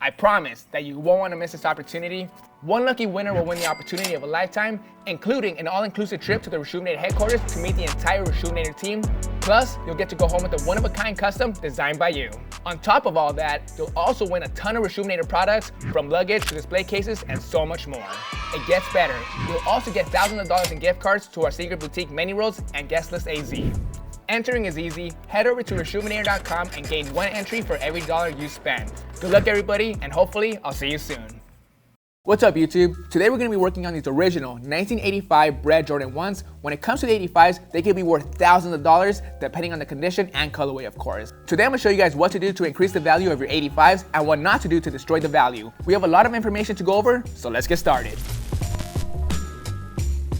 I promise that you won't want to miss this opportunity. One lucky winner will win the opportunity of a lifetime, including an all-inclusive trip to the Reshoevn8 headquarters to meet the entire Reshoevn8 team. Plus, you'll get to go home with a one-of-a-kind custom designed by you. On top of all that, you'll also win a ton of Reshoevn8 products, from luggage to display cases and so much more. It gets better. You'll also get thousands of dollars in gift cards to our secret boutique Many Rolls and Guest List AZ. Entering is easy. Head over to Reshoevn8.com and gain 1 entry for every dollar you spend. Good luck everybody, and hopefully I'll see you soon. What's up YouTube? Today we're going to be working on these original 1985 Bred Jordan 1s. When it comes to the 85s, they can be worth thousands of dollars depending on the condition and colorway of course. Today I'm going to show you guys what to do to increase the value of your 85s and what not to do to destroy the value. We have a lot of information to go over, so let's get started.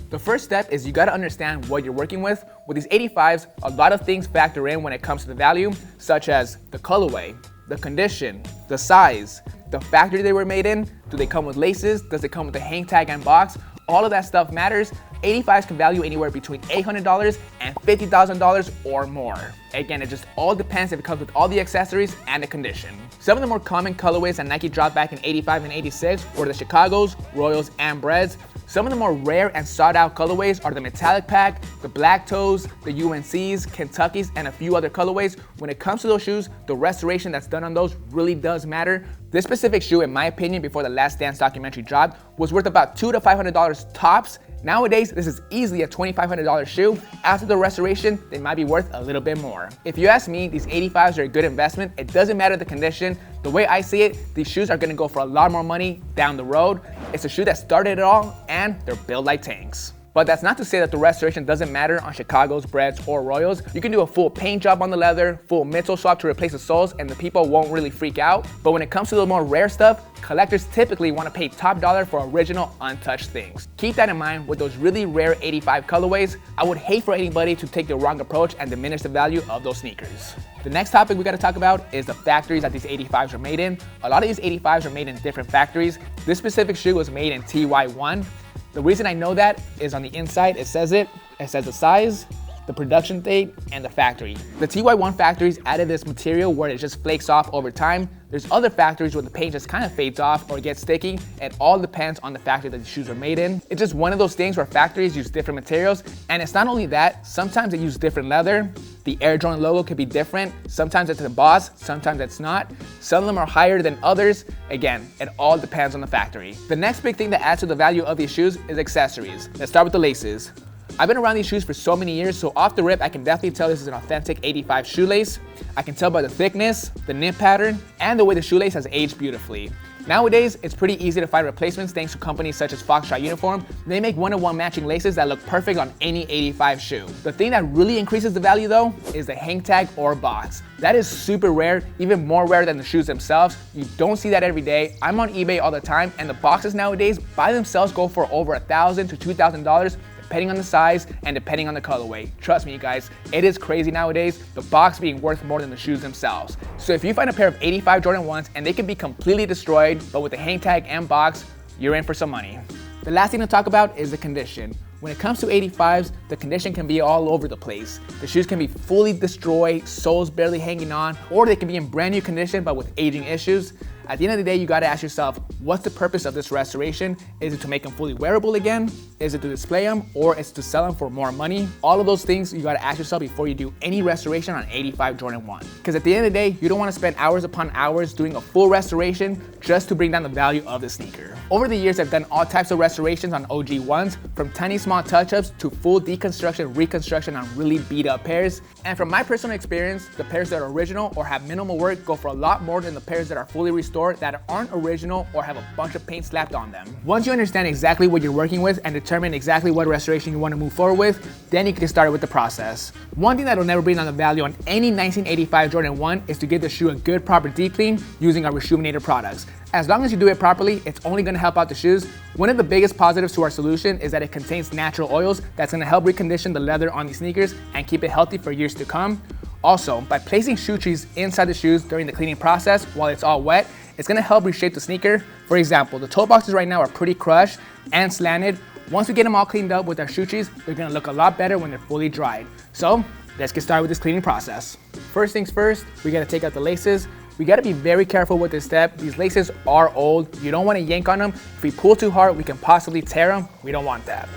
The first step is you got to understand what you're working with. With these 85s, a lot of things factor in when it comes to the value, such as the colorway, the condition, the size, the factory they were made in, do they come with laces, does it come with a hang tag and box? All of that stuff matters. 85s can value anywhere between $800 and $50,000 or more. Again, it just all depends if it comes with all the accessories and the condition. Some of the more common colorways that Nike dropped back in 85 and 86 were the Chicagos, Royals, and Breds. Some of the more rare and sought out colorways are the Metallic Pack, the Black Toes, the UNCs, Kentuckys, and a few other colorways. When it comes to those shoes, the restoration that's done on those really does matter. This specific shoe, in my opinion, before the Last Dance documentary dropped, was worth about $200 to $500 tops. Nowadays, this is easily a $2,500 shoe. After the restoration, they might be worth a little bit more. If you ask me, these 85s are a good investment. It doesn't matter the condition. The way I see it, these shoes are gonna go for a lot more money down the road. It's a shoe that started it all, and they're built like tanks. But that's not to say that the restoration doesn't matter on Chicago's, Breds, or Royals. You can do a full paint job on the leather, full midsole swap to replace the soles, and the people won't really freak out. But when it comes to the more rare stuff, collectors typically want to pay top dollar for original, untouched things. Keep that in mind with those really rare 85 colorways. I would hate for anybody to take the wrong approach and diminish the value of those sneakers. The next topic we gotta talk about is the factories that these 85s are made in. A lot of these 85s are made in different factories. This specific shoe was made in TY1. The reason I know that is on the inside, it says the size, the production date, and the factory. The TY1 factories added this material where it just flakes off over time. There's other factories where the paint just kind of fades off or gets sticky. It all depends on the factory that the shoes are made in. It's just one of those things where factories use different materials. And it's not only that, sometimes they use different leather. The Air Jordan logo could be different. Sometimes it's embossed, sometimes it's not. Some of them are higher than others. Again, it all depends on the factory. The next big thing that adds to the value of these shoes is accessories. Let's start with the laces. I've been around these shoes for so many years, so off the rip, I can definitely tell this is an authentic 85 shoelace. I can tell by the thickness, the nib pattern, and the way the shoelace has aged beautifully. Nowadays, it's pretty easy to find replacements thanks to companies such as Foxtrot Uniform. They make one-on-one matching laces that look perfect on any 85 shoe. The thing that really increases the value though is the hang tag or box. That is super rare, even more rare than the shoes themselves. You don't see that every day. I'm on eBay all the time, and the boxes nowadays by themselves go for over $1,000 to $2,000. Depending on the size and depending on the colorway. Trust me you guys, it is crazy nowadays, the box being worth more than the shoes themselves. So if you find a pair of 85 Jordan 1s and they can be completely destroyed, but with the hang tag and box, you're in for some money. The last thing to talk about is the condition. When it comes to 85s, the condition can be all over the place. The shoes can be fully destroyed, soles barely hanging on, or they can be in brand new condition but with aging issues. At the end of the day, you gotta ask yourself, what's the purpose of this restoration? Is it to make them fully wearable again? Is it to display them, or is it to sell them for more money? All of those things you gotta ask yourself before you do any restoration on 85 Jordan 1. Because at the end of the day, you don't wanna spend hours upon hours doing a full restoration just to bring down the value of the sneaker. Over the years, I've done all types of restorations on OG 1s, from tiny small touch-ups to full deconstruction, reconstruction on really beat up pairs. And from my personal experience, the pairs that are original or have minimal work go for a lot more than the pairs that are fully restored that aren't original or have a bunch of paint slapped on them. Once you understand exactly what you're working with and determine exactly what restoration you want to move forward with, then you can get started with the process. One thing that will never bring down the value on any 1985 Jordan 1 is to give the shoe a good proper deep clean using our Reshoevn8 products. As long as you do it properly, it's only going to help out the shoes. One of the biggest positives to our solution is that it contains natural oils that's going to help recondition the leather on these sneakers and keep it healthy for years to come. Also, by placing shoe trees inside the shoes during the cleaning process while it's all wet, it's gonna help reshape the sneaker. For example, the toe boxes right now are pretty crushed and slanted. Once we get them all cleaned up with our shoe trees, they're gonna look a lot better when they're fully dried. So let's get started with this cleaning process. First things first, we gotta take out the laces. We gotta be very careful with this step. These laces are old. You don't wanna yank on them. If we pull too hard, we can possibly tear them. We don't want that.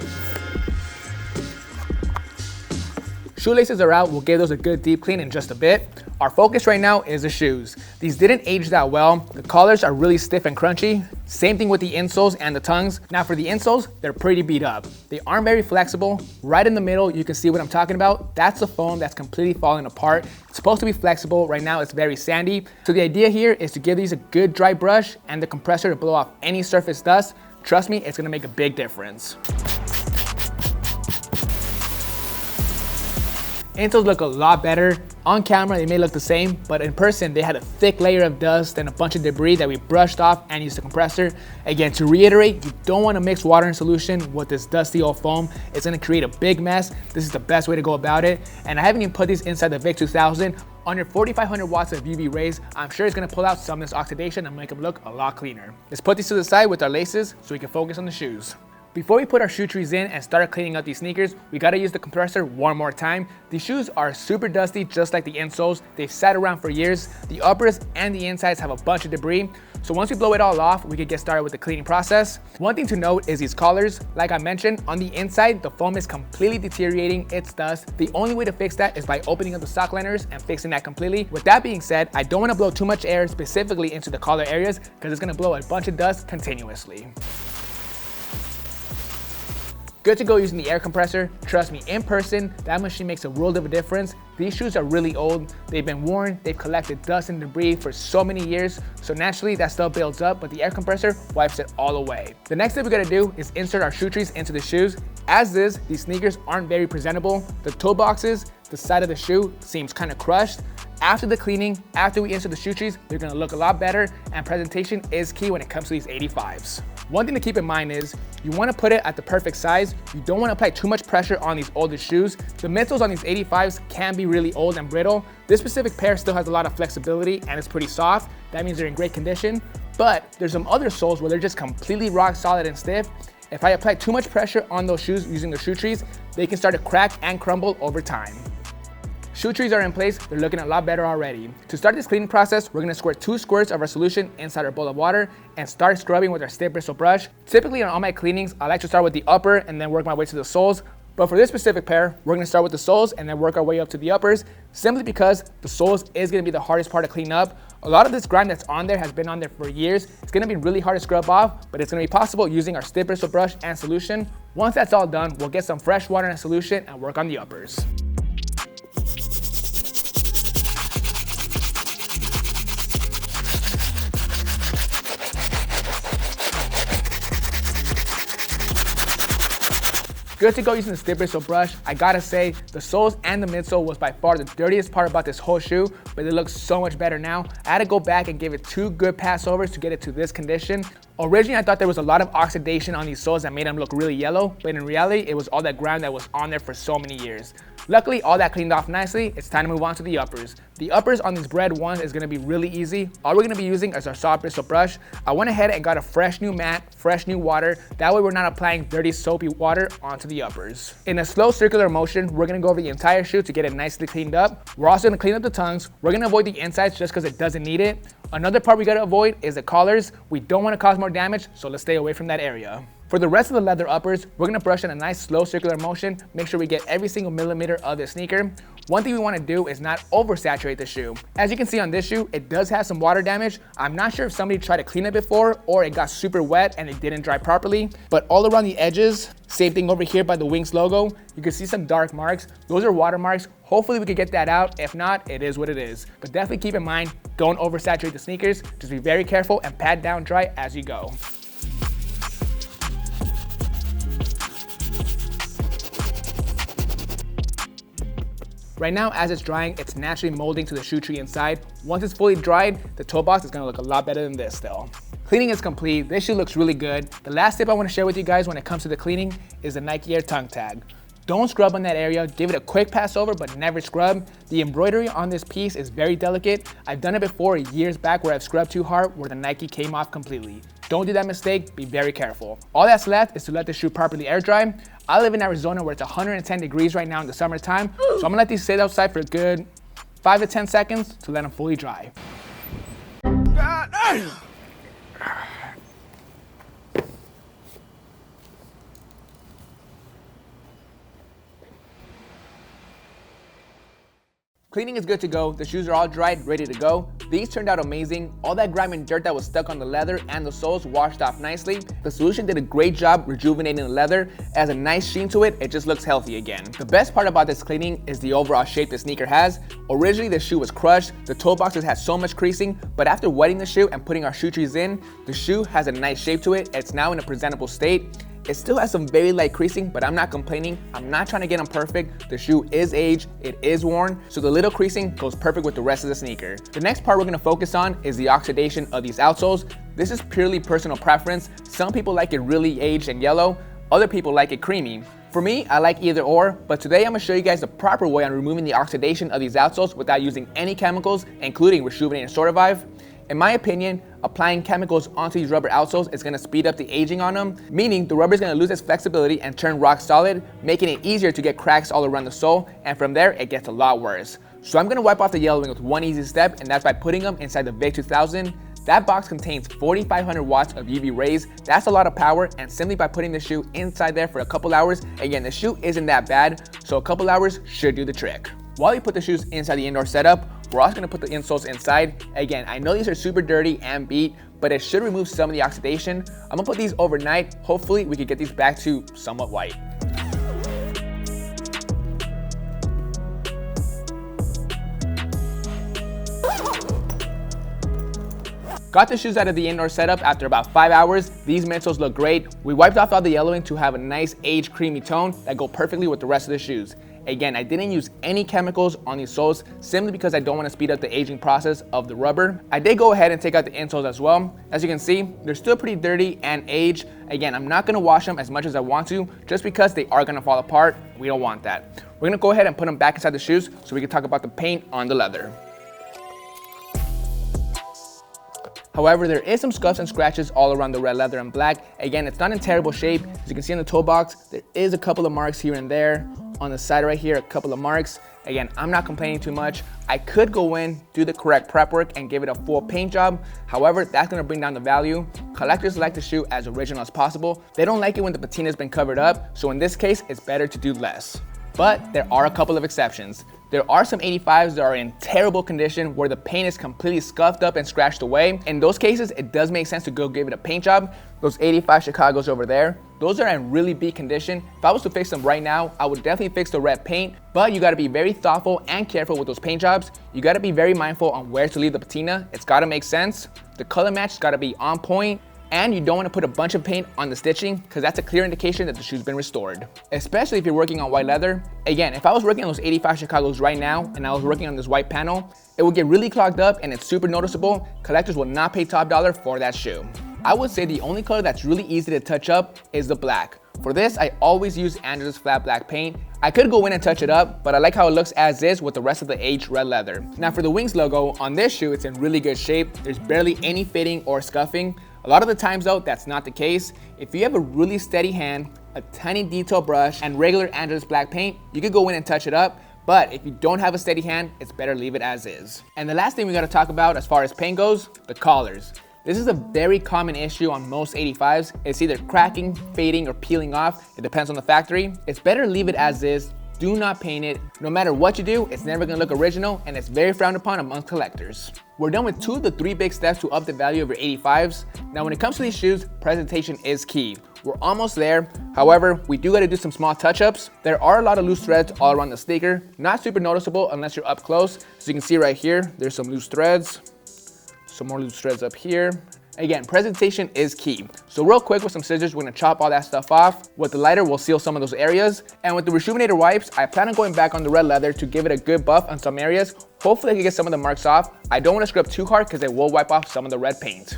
Shoelaces are out. We'll give those a good deep clean in just a bit. Our focus right now is the shoes. These didn't age that well. The collars are really stiff and crunchy. Same thing with the insoles and the tongues. Now for the insoles, they're pretty beat up. They aren't very flexible. Right in the middle, you can see what I'm talking about. That's the foam that's completely falling apart. It's supposed to be flexible. Right now, it's very sandy. So the idea here is to give these a good dry brush and the compressor to blow off any surface dust. Trust me, it's gonna make a big difference. Insoles look a lot better. On camera, they may look the same, but in person, they had a thick layer of dust and a bunch of debris that we brushed off and used the compressor. Again, to reiterate, you don't want to mix water in solution with this dusty old foam. It's going to create a big mess. This is the best way to go about it. And I haven't even put these inside the Vick 2000. Under 4,500 watts of UV rays, I'm sure it's going to pull out some of this oxidation and make them look a lot cleaner. Let's put these to the side with our laces so we can focus on the shoes. Before we put our shoe trees in and start cleaning out these sneakers, we gotta use the compressor one more time. These shoes are super dusty, just like the insoles. They've sat around for years. The uppers and the insides have a bunch of debris. So once we blow it all off, we can get started with the cleaning process. One thing to note is these collars. Like I mentioned, on the inside, the foam is completely deteriorating. It's dust. The only way to fix that is by opening up the sock liners and fixing that completely. With that being said, I don't wanna blow too much air specifically into the collar areas because it's gonna blow a bunch of dust continuously. Good to go using the air compressor. Trust me, in person, that machine makes a world of a difference. These shoes are really old. They've been worn, they've collected dust and debris for so many years, so naturally that stuff builds up, but the air compressor wipes it all away. The next thing we gotta do is insert our shoe trees into the shoes. As is, these sneakers aren't very presentable. The toe boxes, the side of the shoe seems kind of crushed. After the cleaning, after we insert the shoe trees, they're gonna look a lot better, and presentation is key when it comes to these 85s. One thing to keep in mind is you wanna put it at the perfect size. You don't wanna apply too much pressure on these older shoes. The midsoles on these 85s can be really old and brittle. This specific pair still has a lot of flexibility and it's pretty soft. That means they're in great condition. But there's some other soles where they're just completely rock solid and stiff. If I apply too much pressure on those shoes using the shoe trees, they can start to crack and crumble over time. Shoe trees are in place, they're looking a lot better already. To start this cleaning process, we're gonna squirt 2 squirts of our solution inside our bowl of water and start scrubbing with our stiff bristle brush. Typically on all my cleanings, I like to start with the upper and then work my way to the soles. But for this specific pair, we're gonna start with the soles and then work our way up to the uppers, simply because the soles is gonna be the hardest part to clean up. A lot of this grime that's on there has been on there for years. It's gonna be really hard to scrub off, but it's gonna be possible using our stiff bristle brush and solution. Once that's all done, we'll get some fresh water and solution and work on the uppers. Good to go using the stiff bristle brush. I gotta say, the soles and the midsole was by far the dirtiest part about this whole shoe, but it looks so much better now. I had to go back and give it 2 good passovers to get it to this condition. Originally, I thought there was a lot of oxidation on these soles that made them look really yellow, but in reality, it was all that grime that was on there for so many years. Luckily, all that cleaned off nicely. It's time to move on to the uppers. The uppers on these Bred ones is gonna be really easy. All we're gonna be using is our soft bristle brush. I went ahead and got a fresh new mat, fresh new water. That way we're not applying dirty soapy water onto the uppers. In a slow circular motion, we're gonna go over the entire shoe to get it nicely cleaned up. We're also gonna clean up the tongues. We're gonna avoid the insides just because it doesn't need it. Another part we gotta avoid is the collars. We don't wanna cause more damage, so let's stay away from that area. For the rest of the leather uppers, we're gonna brush in a nice slow circular motion, make sure we get every single millimeter of the sneaker. One thing we wanna do is not oversaturate the shoe. As you can see on this shoe, it does have some water damage. I'm not sure if somebody tried to clean it before or it got super wet and it didn't dry properly, but all around the edges, same thing over here by the Wings logo, you can see some dark marks. Those are water marks. Hopefully we could get that out. If not, it is what it is. But definitely keep in mind, don't oversaturate the sneakers. Just be very careful and pat down dry as you go. Right now, as it's drying, it's naturally molding to the shoe tree inside. Once it's fully dried, the toe box is gonna look a lot better than this still. Cleaning is complete. This shoe looks really good. The last tip I wanna share with you guys when it comes to the cleaning is the Nike Air tongue tag. Don't scrub on that area. Give it a quick pass over, but never scrub. The embroidery on this piece is very delicate. I've done it before years back where I've scrubbed too hard where the Nike came off completely. Don't do that mistake. Be very careful. All that's left is to let the shoe properly air dry. I live in Arizona where it's 110 degrees right now in the summertime, so I'm gonna let these sit outside for a good 5 to 10 seconds to let them fully dry. Cleaning is good to go. The shoes are all dried, ready to go. These turned out amazing. All that grime and dirt that was stuck on the leather and the soles washed off nicely. The solution did a great job rejuvenating the leather. It has a nice sheen to it. It just looks healthy again. The best part about this cleaning is the overall shape the sneaker has. Originally, the shoe was crushed. The toe boxes had so much creasing, but after wetting the shoe and putting our shoe trees in, the shoe has a nice shape to it. It's now in a presentable state. It still has some very light creasing, but I'm not complaining. I'm not trying to get them perfect. The shoe is aged, it is worn, so the little creasing goes perfect with the rest of the sneaker. The next part we're gonna focus on is the oxidation of these outsoles. This is purely personal preference. Some people like it really aged and yellow, other people like it creamy. For me, I like either or, but today I'm gonna show you guys the proper way on removing the oxidation of these outsoles without using any chemicals, including Rejuvenate and Sortivive. In my opinion, applying chemicals onto these rubber outsoles is gonna speed up the aging on them, meaning the rubber is gonna lose its flexibility and turn rock solid, making it easier to get cracks all around the sole, and from there, it gets a lot worse. So I'm gonna wipe off the yellowing with one easy step, and that's by putting them inside the Vick 2000. That box contains 4,500 watts of UV rays. That's a lot of power, and simply by putting the shoe inside there for a couple hours, again, the shoe isn't that bad, so a couple hours should do the trick. While you put the shoes inside the indoor setup, we're also gonna put the insoles inside. Again, I know these are super dirty and beat, but it should remove some of the oxidation. I'm gonna put these overnight. Hopefully we can get these back to somewhat white. Got the shoes out of the indoor setup after about 5 hours. These midsoles look great. We wiped off all the yellowing to have a nice aged creamy tone that go perfectly with the rest of the shoes. Again, I didn't use any chemicals on these soles simply because I don't want to speed up the aging process of the rubber. I did go ahead and take out the insoles as well. As you can see, they're still pretty dirty and aged. Again, I'm not going to wash them as much as I want to just because they are going to fall apart. We don't want that. We're going to go ahead and put them back inside the shoes so we can talk about the paint on the leather. However, there is some scuffs and scratches all around the red leather and black. Again, it's not in terrible shape. As you can see on the toe box, there is a couple of marks here and there. On the side right here, a couple of marks. Again, I'm not complaining too much. I could go in, do the correct prep work, and give it a full paint job. However, that's gonna bring down the value. Collectors like the shoe as original as possible. They don't like it when the patina's been covered up, so in this case, it's better to do less. But there are a couple of exceptions. There are some 85s that are in terrible condition where the paint is completely scuffed up and scratched away. In those cases, it does make sense to go give it a paint job. Those 85 Chicagos over there, those are in really beat condition. If I was to fix them right now, I would definitely fix the red paint, but you gotta be very thoughtful and careful with those paint jobs. You gotta be very mindful on where to leave the patina. It's gotta make sense. The color match gotta be on point. And you don't want to put a bunch of paint on the stitching because that's a clear indication that the shoe's been restored. Especially if you're working on white leather. Again, if I was working on those 85 Chicagos right now and I was working on this white panel, it would get really clogged up and it's super noticeable. Collectors will not pay top dollar for that shoe. I would say the only color that's really easy to touch up is the black. For this, I always use Andrew's flat black paint. I could go in and touch it up, but I like how it looks as is with the rest of the aged red leather. Now for the Wings logo, on this shoe, it's in really good shape. There's barely any fading or scuffing. A lot of the times though, that's not the case. If you have a really steady hand, a tiny detail brush, and regular Andrew's black paint, you could go in and touch it up. But if you don't have a steady hand, it's better leave it as is. And the last thing we gotta talk about as far as paint goes, the collars. This is a very common issue on most 85s. It's either cracking, fading, or peeling off. It depends on the factory. It's better leave it as is. Do not paint it. No matter what you do, it's never gonna look original and it's very frowned upon amongst collectors. We're done with 2 of the 3 big steps to up the value of your 85s. Now when it comes to these shoes, presentation is key. We're almost there. However, we do gotta do some small touch-ups. There are a lot of loose threads all around the sneaker. Not super noticeable unless you're up close. As you can see right here, there's some loose threads. Some more loose threads up here. Again, presentation is key. So real quick with some scissors, we're gonna chop all that stuff off. With the lighter, we'll seal some of those areas. And with the Rejuvenator wipes, I plan on going back on the red leather to give it a good buff on some areas. Hopefully I can get some of the marks off. I don't wanna scrub too hard because it will wipe off some of the red paint.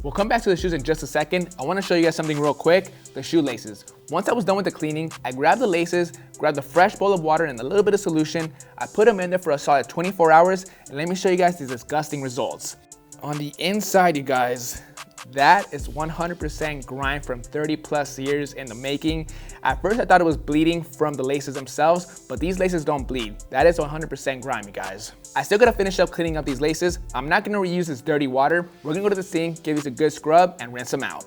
We'll come back to the shoes in just a second. I want to show you guys something real quick, the shoelaces. Once I was done with the cleaning, I grabbed the laces, grabbed a fresh bowl of water and a little bit of solution. I put them in there for a solid 24 hours, and let me show you guys these disgusting results. On the inside, you guys, that is 100% grime from 30 plus years in the making. At first I thought it was bleeding from the laces themselves, but these laces don't bleed. That is 100% grime, you guys. I still gotta finish up cleaning up these laces. I'm not gonna reuse this dirty water. We're gonna go to the sink, give these a good scrub, and rinse them out.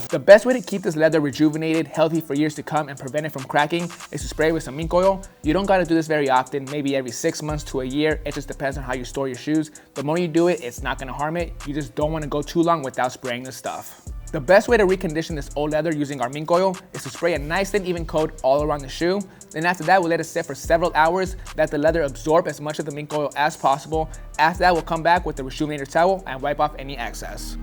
The best way to keep this leather rejuvenated, healthy for years to come and prevent it from cracking is to spray it with some mink oil. You don't gotta do this very often, maybe every 6 months to a year. It just depends on how you store your shoes. The more you do it, it's not gonna harm it. You just don't wanna go too long without spraying this stuff. The best way to recondition this old leather using our mink oil is to spray a nice and even coat all around the shoe. Then after that, we'll let it sit for several hours, let the leather absorb as much of the mink oil as possible. After that, we'll come back with the rejuvenator towel and wipe off any excess.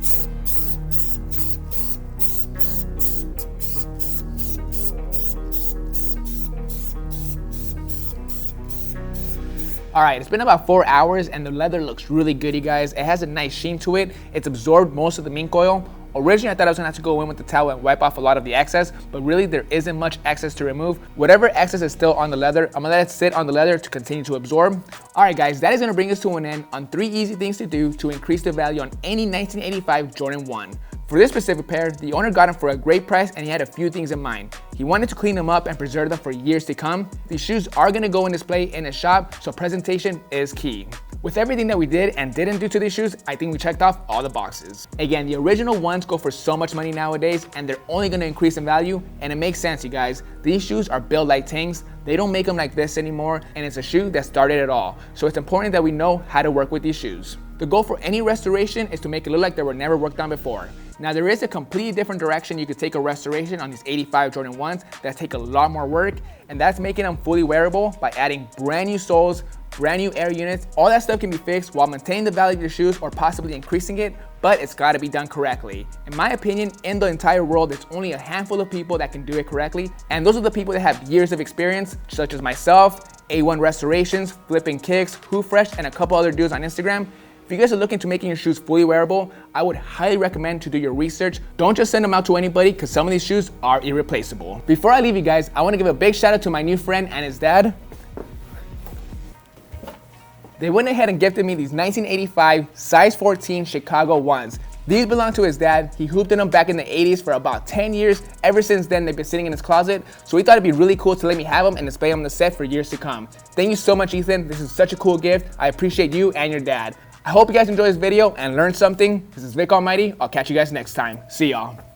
All right, it's been about 4 hours and the leather looks really good, you guys. It has a nice sheen to it. It's absorbed most of the mink oil. Originally, I thought I was gonna have to go in with the towel and wipe off a lot of the excess, but really there isn't much excess to remove. Whatever excess is still on the leather, I'm gonna let it sit on the leather to continue to absorb. All right, guys, that is gonna bring us to an end on 3 easy things to do to increase the value on any 1985 Jordan 1. For this specific pair, the owner got them for a great price and he had a few things in mind. He wanted to clean them up and preserve them for years to come. These shoes are gonna go in display in his shop, so presentation is key. With everything that we did and didn't do to these shoes, I think we checked off all the boxes. Again, the original ones go for so much money nowadays and they're only gonna increase in value, and it makes sense, you guys. These shoes are built like tanks. They don't make them like this anymore, and it's a shoe that started it all. So it's important that we know how to work with these shoes. The goal for any restoration is to make it look like they were never worked on before. Now there is a completely different direction you could take a restoration on these 85 Jordan 1s that take a lot more work, and that's making them fully wearable by adding brand new soles, brand new air units. All that stuff can be fixed while maintaining the value of your shoes or possibly increasing it, but it's gotta be done correctly. In my opinion, in the entire world, there's only a handful of people that can do it correctly, and those are the people that have years of experience, such as myself, A1 Restorations, Flipping Kicks, Who Fresh, and a couple other dudes on Instagram. If you guys are looking to making your shoes fully wearable, I would highly recommend to do your research. Don't just send them out to anybody because some of these shoes are irreplaceable. Before I leave you guys, I want to give a big shout out to my new friend and his dad. They went ahead and gifted me these 1985 size 14 Chicago 1s. These belong to his dad. He hooped in them back in the 80s for about 10 years. Ever since then, they've been sitting in his closet. So he thought it'd be really cool to let me have them and display them on the set for years to come. Thank you so much, Ethan. This is such a cool gift. I appreciate you and your dad. I hope you guys enjoyed this video and learned something. This is Vick Almighty. I'll catch you guys next time. See y'all.